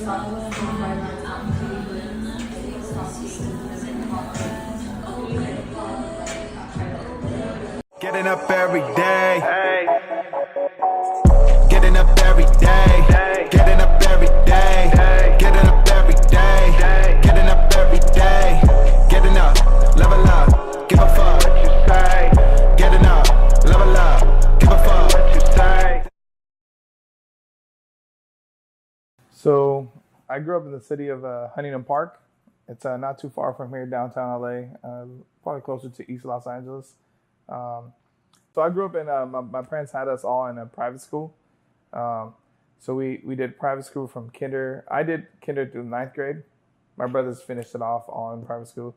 Getting up every day. Getting up every day. Getting up every day. Getting up every day. Getting up every day. Getting up, level up, give a fuck what you say. Getting up, level up, give a fuck what you say. So I grew up in the city of Huntington Park. It's not too far from here, downtown LA, probably closer to East Los Angeles. So I grew up in, my parents had us all in a private school. So we did private school from I did kinder through ninth grade. My brothers finished it off all in private school.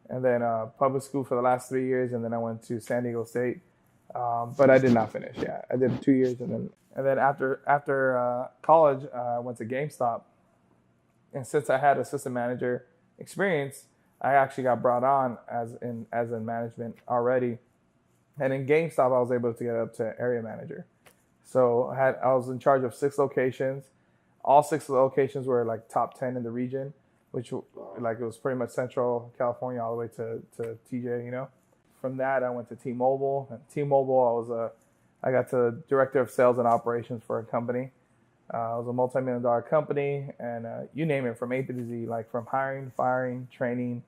And then public school for the last 3 years, and then I went to San Diego State. But I did not finish, yeah. I did 2 years, and then after college, I went to GameStop. And since I had assistant manager experience, I actually got brought on as in management already. And in GameStop, I was able to get up to area manager. So I was in charge of 6 locations. All 6 locations were like top 10 in the region, which like it was pretty much Central California all the way to TJ, you know. From that, I went to T-Mobile. At T-Mobile, I got to director of sales and operations for a company. It was a multi-million-dollar company, and you name it, from A to Z, like from hiring, firing, training,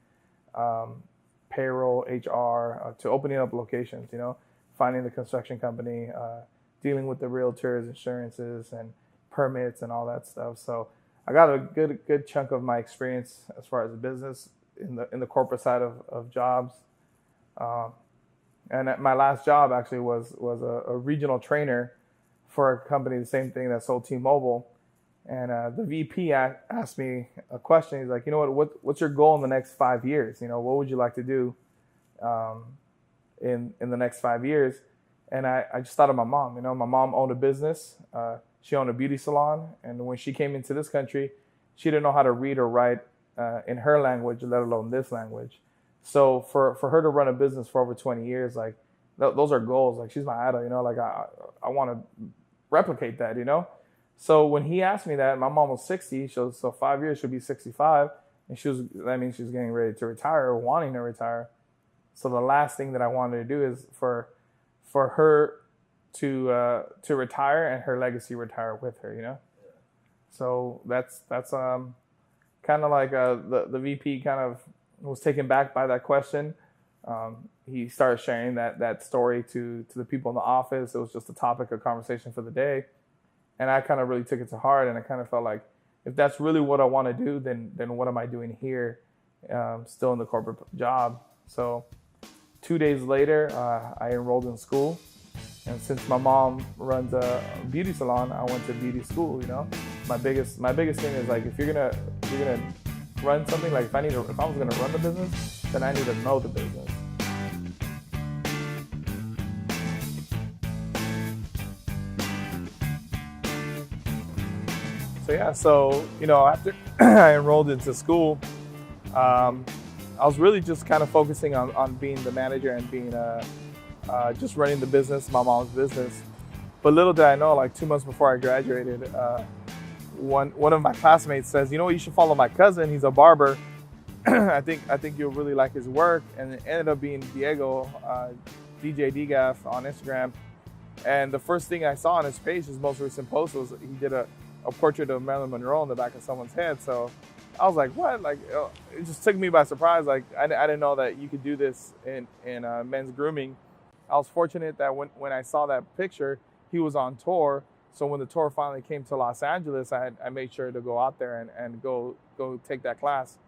payroll, HR, to opening up locations, you know, finding the construction company, dealing with the realtors, insurances, and permits and all that stuff. So I got a good chunk of my experience as far as business in the corporate side of jobs. And my last job actually was a regional trainer for a company, the same thing that sold T-Mobile. And the VP asked me a question. He's like, you know what's your goal in the next 5 years? You know, what would you like to do in the next 5 years? And I just thought of my mom. You know, my mom owned a business. She owned a beauty salon. And when she came into this country, she didn't know how to read or write in her language, let alone this language. So for her to run a business for over 20 years, like those are goals. Like, she's my idol, you know, like I want to replicate that, you know? So when he asked me that, my mom was 60, so 5 years she'll be 65, and that means she was getting ready to retire or wanting to retire. So the last thing that I wanted to do is for her to retire and her legacy retire with her, you know? So that's kind of like the VP kind of was taken back by that question. He started sharing that story to the people in the office. It was just a topic of conversation for the day. And I kind of really took it to heart, and I kind of felt like, if that's really what I want to do, then what am I doing here, still in the corporate job? So 2 days later, I enrolled in school. And since my mom runs a beauty salon, I went to beauty school, you know? My biggest thing is, like, if you're gonna run something, like if I was gonna run the business, then I need to know the business. So you know, after I enrolled into school, I was really just kind of focusing on being the manager and being just running the business, my mom's business. But little did I know, like 2 months before I graduated, one of my classmates says, you know what, you should follow my cousin. He's a barber. I think you'll really like his work. And it ended up being Diego, DJ DGAF on Instagram. And the first thing I saw on his page, his most recent post, was he did a portrait of Marilyn Monroe on the back of someone's head. So I was like, what? Like, it just took me by surprise. Like, I didn't know that you could do this in men's grooming. I was fortunate that when I saw that picture, he was on tour. So when the tour finally came to Los Angeles, I made sure to go out there and go take that class.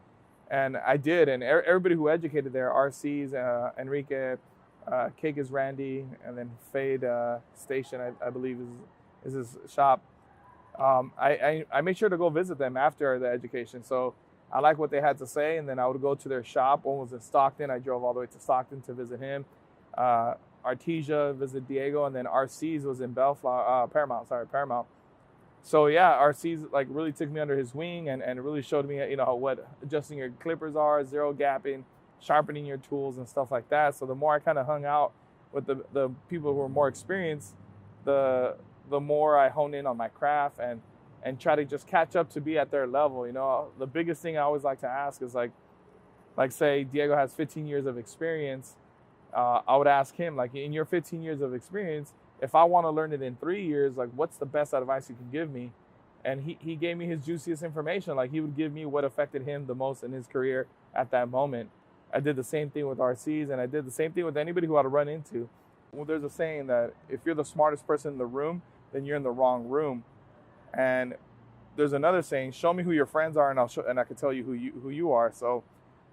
And I did. And everybody who educated there, RC's, Enrique, Cake is Randy, and then Fade Station, I believe is his shop. I made sure to go visit them after the education. So I liked what they had to say, and then I would go to their shop. One was in Stockton. I drove all the way to Stockton to visit him. Artesia, visit Diego, and then RC's was in Paramount. So yeah, RC's like really took me under his wing and really showed me, you know, what adjusting your clippers are, zero gapping, sharpening your tools and stuff like that. So the more I kind of hung out with the people who were more experienced, the more I honed in on my craft and try to just catch up to be at their level. You know, the biggest thing I always like to ask is like say Diego has 15 years of experience. I would ask him, like, in your 15 years of experience, if I want to learn it in 3 years, like, what's the best advice you can give me? And he gave me his juiciest information. Like, he would give me what affected him the most in his career at that moment. I did the same thing with RCs, and I did the same thing with anybody who I'd run into. Well, there's a saying that if you're the smartest person in the room, then you're in the wrong room. And there's another saying, show me who your friends are, and I can tell you who you are. So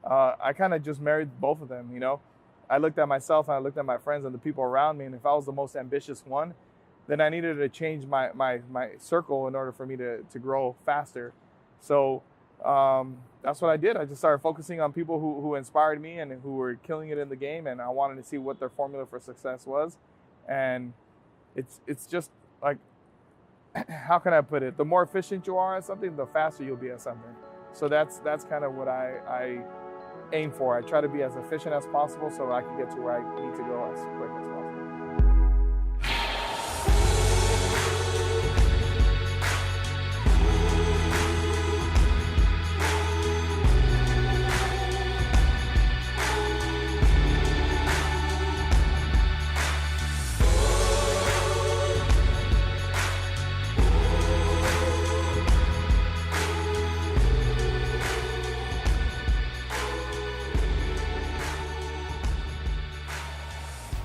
I kind of just married both of them, you know. I looked at myself and I looked at my friends and the people around me, and if I was the most ambitious one, then I needed to change my circle in order for me to grow faster. So that's what I did. I just started focusing on people who inspired me and who were killing it in the game, and I wanted to see what their formula for success was. And it's just like, how can I put it? The more efficient you are at something, the faster you'll be at something. So that's kind of what I aim for. I try to be as efficient as possible so I can get to where I need to go as quick as possible.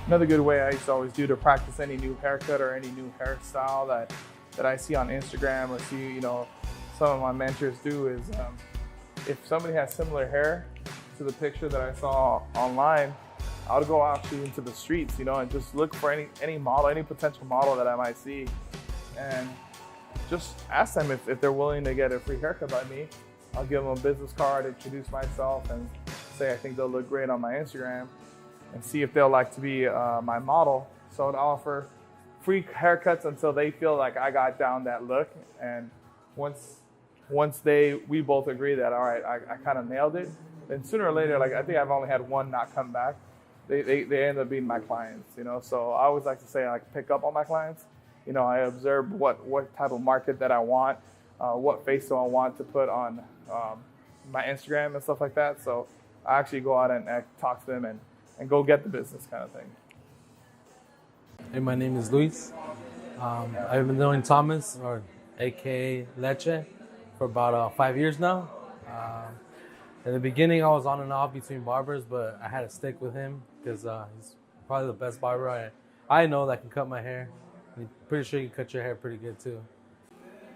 Another good way I used to always do to practice any new haircut or any new hairstyle that I see on Instagram or see, you know, some of my mentors do is if somebody has similar hair to the picture that I saw online, I would go actually into the streets, you know, and just look for any model, any potential model that I might see, and just ask them if they're willing to get a free haircut by me. I'll give them a business card, introduce myself, and say I think they'll look great on my Instagram, and see if they'll like to be my model. So I'd offer free haircuts until they feel like I got down that look. And once we both agree that, all right, I kind of nailed it, then sooner or later, like I think I've only had one not come back. They end up being my clients, you know. So I always like to say I like pick up on my clients. You know, I observe what type of market that I want, what face do I want to put on my Instagram and stuff like that. So I actually go out and talk to them and go get the business kind of thing. Hey, my name is Luis. I've been knowing Thomas, or aka Leche, for about 5 years now. In the beginning, I was on and off between barbers, but I had to stick with him because he's probably the best barber I know that can cut my hair. I'm pretty sure he can cut your hair pretty good too.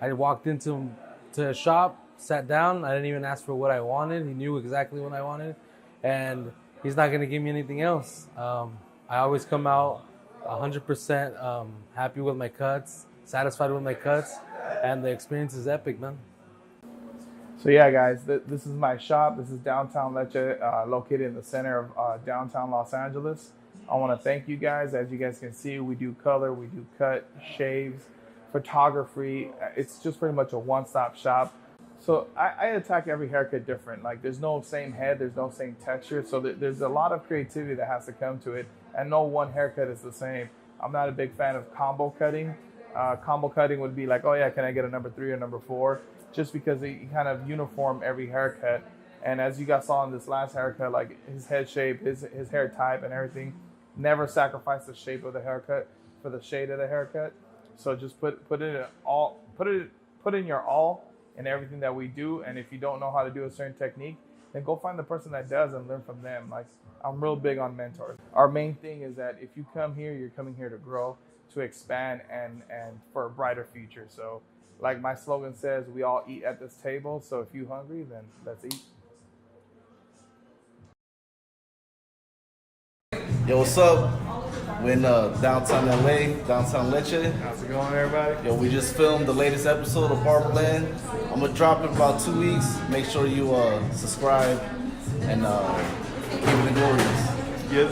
I walked into a shop, sat down. I didn't even ask for what I wanted. He knew exactly what I wanted, and he's not going to give me anything else. I always come out 100% happy with my cuts, satisfied with my cuts, and the experience is epic, man. So yeah, guys, this is my shop. This is downtown Leche, located in the center of downtown Los Angeles. I want to thank you guys. As you guys can see, we do color, we do cut, shaves, photography. It's just pretty much a one-stop shop. So I attack every haircut different. Like, there's no same head, there's no same texture. So there's a lot of creativity that has to come to it, and no one haircut is the same. I'm not a big fan of combo cutting. Combo cutting would be like, oh yeah, can I get a number 3 or number 4? Just because you kind of uniform every haircut. And as you guys saw in this last haircut, like his head shape, his hair type and everything, never sacrifice the shape of the haircut for the shade of the haircut. So just put in your all in everything that we do. And if you don't know how to do a certain technique, then go find the person that does and learn from them. Like, I'm real big on mentors. Our main thing is that if you come here, you're coming here to grow, to expand, and for a brighter future. So like my slogan says, we all eat at this table. So if you're hungry, then let's eat. Yo, what's up? We're in downtown LA, downtown Leche. How's it going, everybody? Yo, we just filmed the latest episode of Barberland. I'm gonna drop it in about 2 weeks. Make sure you subscribe and keep it glorious.